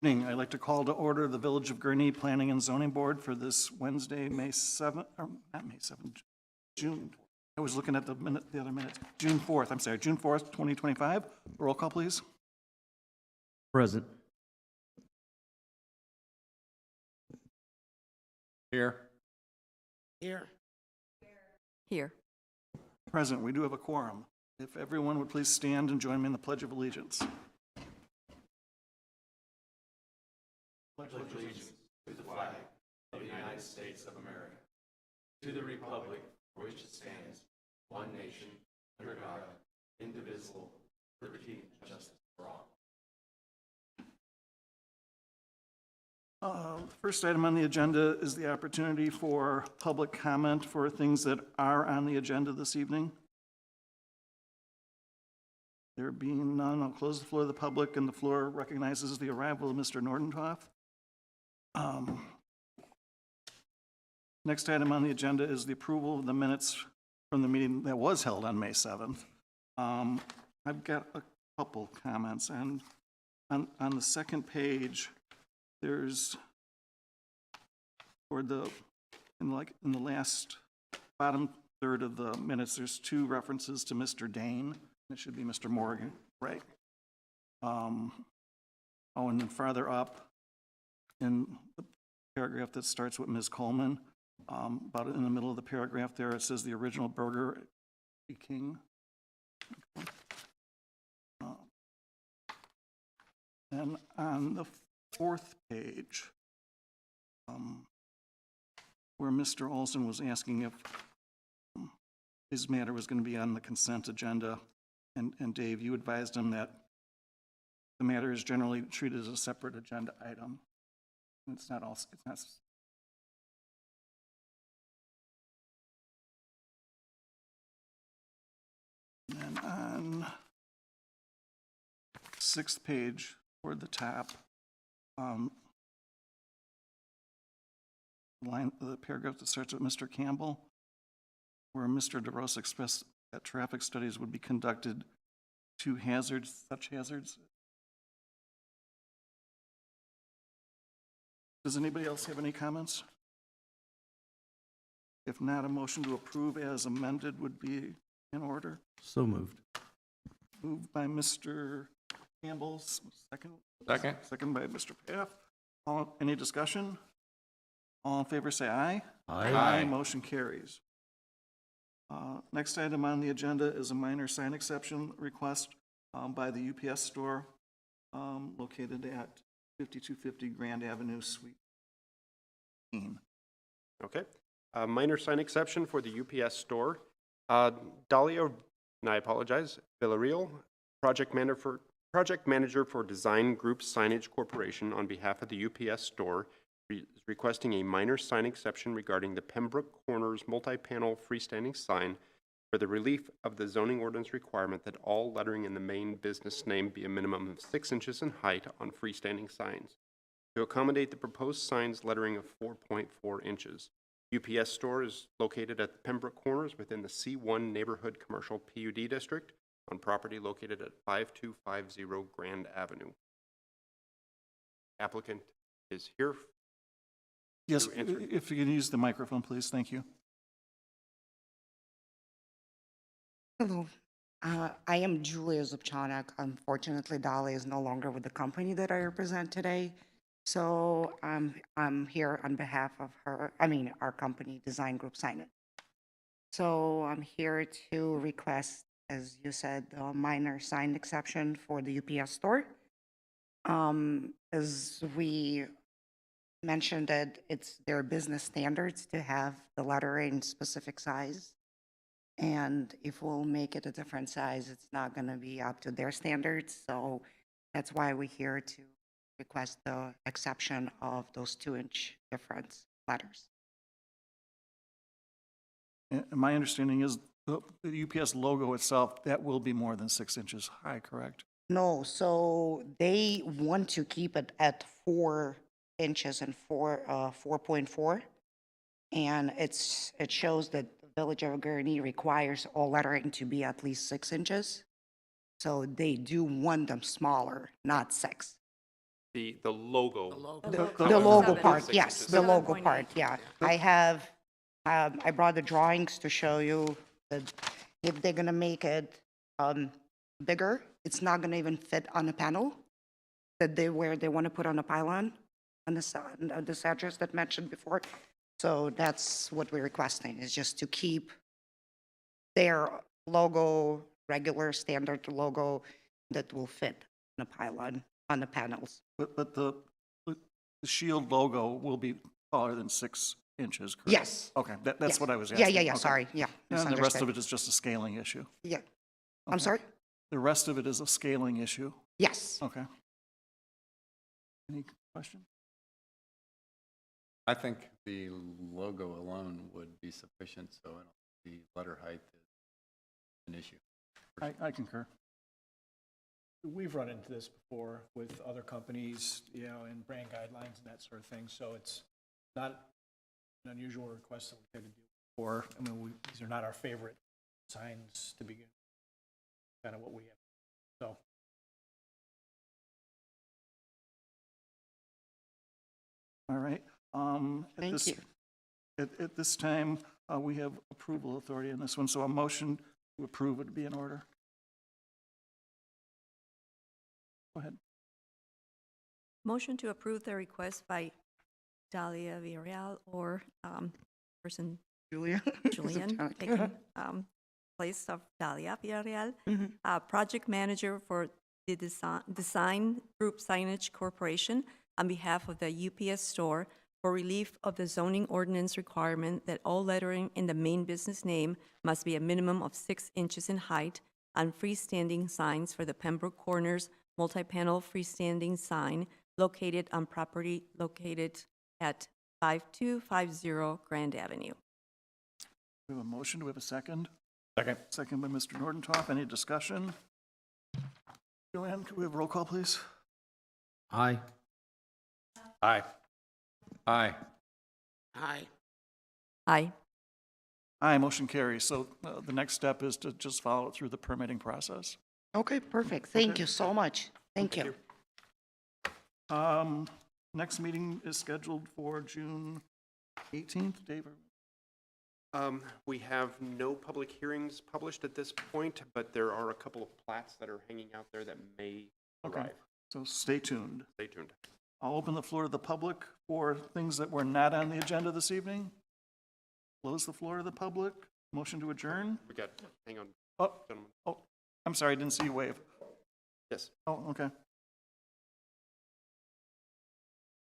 Evening. I'd like to call to order the Village of Gurnee Planning and Zoning Board for this Wednesday, May 7th, or not May 7th, June. I was looking at the other minute. June 4th, I'm sorry, June 4th, 2025. Roll call, please. Present. Here. Here. Here. Present, we do have a quorum. If everyone would please stand and join me in the Pledge of Allegiance. Pledge allegiance to the flag of the United States of America, to the republic for which it stands, one nation, under God, indivisible, liberty and justice for all. First item on the agenda is the opportunity for public comment for things that are on the agenda this evening. There being none, I'll close the floor to the public, and the floor recognizes the arrival of Mr. Nordentoff. Next item on the agenda is the approval of the minutes from the meeting that was held on May 7th. I've got a couple comments, and on the second page, there's in the last bottom third of the minutes, there's two references to Mr. Dane. It should be Mr. Morgan, right? And then farther up in the paragraph that starts with Ms. Coleman, about in the middle of the paragraph there, it says the original Burger King. And on the fourth page, where Mr. Olson was asking if his matter was going to be on the consent agenda, and Dave, you advised him that the matter is generally treated as a separate agenda item. It's not. And on sixth page, toward the top, the paragraph that starts with Mr. Campbell, where Mr. DeRosa expressed that traffic studies would be conducted to such hazards. Does anybody else have any comments? If not, a motion to approve as amended would be in order. So moved. Moved by Mr. Campbell, second by Mr. Paff. Any discussion? All in favor say aye. Aye. Motion carries. Next item on the agenda is a minor sign exception request by the UPS store located at 5250 Grand Avenue, Suite 18. Okay. Minor sign exception for the UPS store. Dalia, and I apologize, Villarreal, project manager for Design Group Signage Corporation on behalf of the UPS store, is requesting a minor sign exception regarding the Pembroke Corners multi-panel freestanding sign for the relief of the zoning ordinance requirement that all lettering in the main business name be a minimum of 6 inches in height on freestanding signs. To accommodate the proposed sign's lettering of 4.4 inches. UPS store is located at the Pembroke Corners within the C1 Neighborhood Commercial PUD District on property located at 5250 Grand Avenue. Applicant is here. Yes, if you can use the microphone, please. Thank you. Hello, I am Julia Zubchanak. Unfortunately, Dalia is no longer with the company that I represent today. So I'm here on behalf of our company, Design Group Signage. So I'm here to request, as you said, a minor sign exception for the UPS store. As we mentioned that it's their business standards to have the lettering specific size. And if we'll make it a different size, it's not going to be up to their standards. So that's why we're here to request the exception of those 2-inch difference letters. And my understanding is the UPS logo itself, that will be more than 6 inches high, correct? No, so they want to keep it at 4 inches and 4.4. And it shows that the Village of Gurnee requires all lettering to be at least 6 inches. So they do want them smaller, not 6. The logo. The logo 7. part, yes, the logo 7.8. part, yeah. I have, I brought the drawings to show you that if they're gonna make it bigger, it's not gonna even fit on the panel where they wanna put on a pylon on this address that mentioned before. So that's what we're requesting, is just to keep their logo, regular standard logo that will fit on a pylon, on the panels. But the shield logo will be taller than 6 inches, correct? Yes. Okay, that's Yes. what I was Yeah, asking. yeah, yeah, Okay. sorry, yeah. And the rest misunderstood. of it is just a scaling issue. Yeah. I'm Okay. sorry? The rest of it is a scaling issue. Yes. Okay. Any questions? I think the logo alone would be sufficient, so the letter height is an issue. I concur. We've run into this before with other companies, you know, and brand guidelines and that sort of thing, so it's not an unusual request that we had to do before. I mean, these are not our favorite signs to begin, kind of what we have, so. All right. Thank you. At this time, we have approval authority in this one, so a motion to approve would be in order. Go ahead. Motion to approve the request by Dalia Villarreal or person Julia? Julian, taking place of Dalia Villarreal, Mhm. project manager for the Design Group Signage Corporation on behalf of the UPS store for relief of the zoning ordinance requirement that all lettering in the main business name must be a minimum of 6 inches in height on freestanding signs for the Pembroke Corners multi-panel freestanding sign located on property located at 5250 Grand Avenue. We have a motion. Do we have a second? Second. Second by Mr. Nordentoff. Any discussion? Joanne, could we have a roll call, please? Aye. Aye. Aye. Aye. Aye, motion carries. So the next step is to just follow it through the permitting process. Okay, perfect. Thank you so much. Thank you. Next meeting is scheduled for June 18th. Dave? We have no public hearings published at this point, but there are a couple of plats that are hanging out there that may Okay. arrive. So stay tuned. Stay tuned. I'll open the floor to the public for things that were not on the agenda this evening. Close the floor to the public. Motion to adjourn. We got, hang on, Oh, gentlemen. I'm sorry, I didn't see you wave. Yes. Oh, okay.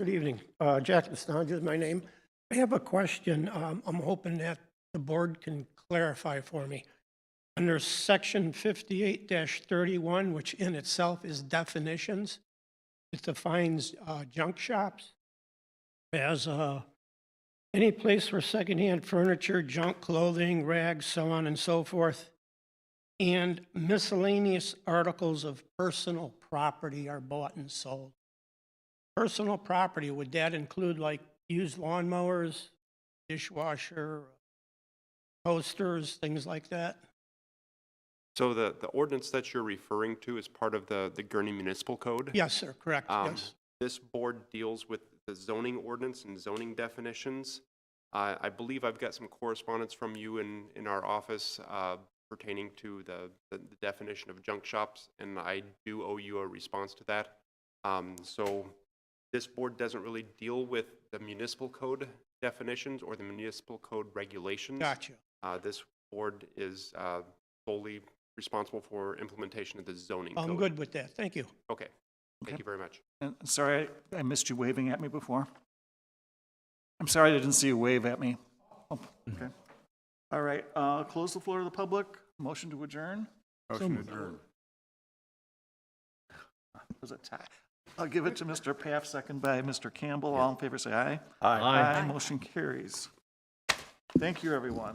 Good evening. Jack Stange is my name. I have a question. I'm hoping that the board can clarify for me. Under section 58-31, which in itself is definitions, it defines junk shops as any place where secondhand furniture, junk clothing, rags, so on and so forth, and miscellaneous articles of personal property are bought and sold. Personal property, would that include like used lawnmowers, dishwasher, toasters, things like that? So the ordinance that you're referring to is part of the Gurnee Municipal Code. Yes, sir, correct, yes. This board deals with the zoning ordinance and zoning definitions. I believe I've got some correspondence from you in our office pertaining to the definition of junk shops, and I do owe you a response to that. So this board doesn't really deal with the municipal code definitions or the municipal code regulations. Gotcha. This board is solely responsible for implementation of the zoning code. I'm good with that, thank you. Okay, thank you very much. And sorry, I missed you waving at me before. I'm sorry I didn't see you wave at me. Oh, okay. All right, close the floor to the public. Motion to adjourn. Motion adjourned. Was it tie? I'll give it to Mr. Paff, second by Mr. Campbell. All in favor, say aye. Aye. Motion carries. Thank you, everyone.